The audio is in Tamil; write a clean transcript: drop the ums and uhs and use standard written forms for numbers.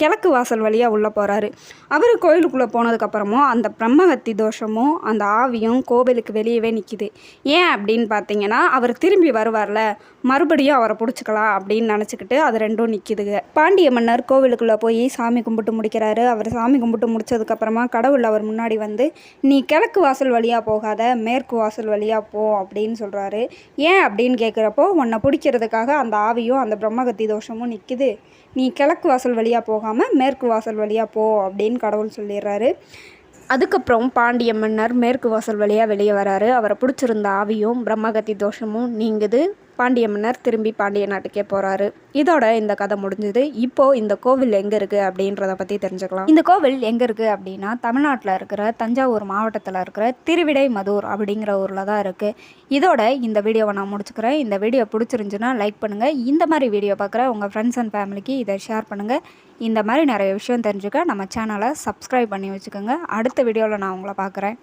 கிழக்கு வாசல் வழியாக உள்ளே போகிறாரு. அவர் கோயிலுக்குள்ளே போனதுக்கப்புறமும் அந்த பிரம்மஹத்தி தோஷமும் அந்த ஆவியும் கோவிலுக்கு வெளியவே நிற்கிது. ஏன் அப்படின்னு பார்த்தீங்கன்னா, அவர் திரும்பி வருவார்ல, மறுபடியும் அவரை பிடிச்சிக்கலாம் அப்படின்னு நினச்சிக்கிட்டு அது ரெண்டும் நிற்கிதுங்க. பாண்டிய மன்னர் கோவிலுக்குள்ளே போய் சாமி கும்பிட்டு முடிக்கிறாரு. அவர் சாமி கும்பிட்டு முடிச்சதுக்கப்புறமா கடவுள் அவர் முன்னாடி வந்து, நீ கிழக்கு வாசல் வழியாக போகாத, மேற்கு வாசல் வழியாக போ அப்படின்னு சொல்கிறாரு. ஏன் அப்படின்னு கேட்குறப்போ, உன்னை பிடிக்கிறதுக்காக அந்த ஆவியும் அந்த பிரம்மஹத்தி தோஷமும் நிற்கிது, நீ கிழக்கு வாசல் வழியாக போகாமல் மேற்கு வாசல் வழியாக போ அப்படின்னு கடவுள் சொல்லிடுறாரு. அதுக்கப்புறம் பாண்டிய மன்னர் மேற்கு வாசல் வழியாக வெளியே வராரு. அவரை பிடிச்சிருந்த ஆவியும் பிரம்மஹத்தி தோஷமும் நீங்குது. பாண்டிய மன்னர் திரும்பி பாண்டிய நாட்டுக்கே போகிறாரு. இதோட இந்த கதை முடிஞ்சுது. இப்போது இந்த கோவில் எங்கே இருக்குது அப்படின்றத பற்றி தெரிஞ்சுக்கலாம். இந்த கோவில் எங்கே இருக்குது அப்படின்னா, தமிழ்நாட்டில் இருக்கிற தஞ்சாவூர் மாவட்டத்தில் இருக்கிற திருவிடைமதூர் அப்படிங்கிற ஊரில் தான் இருக்குது. இதோட இந்த வீடியோவை நான் முடிச்சுக்கிறேன். இந்த வீடியோ பிடிச்சிருந்துச்சுன்னா லைக் பண்ணுங்கள். இந்த மாதிரி வீடியோ பார்க்குற உங்கள் ஃப்ரெண்ட்ஸ் அண்ட் ஃபேமிலிக்கு இதை ஷேர் பண்ணுங்கள். இந்த மாதிரி நிறைய விஷயம் தெரிஞ்சுக்க நம்ம சேனலை சப்ஸ்கிரைப் பண்ணி வச்சுக்கோங்க. அடுத்த வீடியோவில் நான் உங்களை பார்க்குறேன்.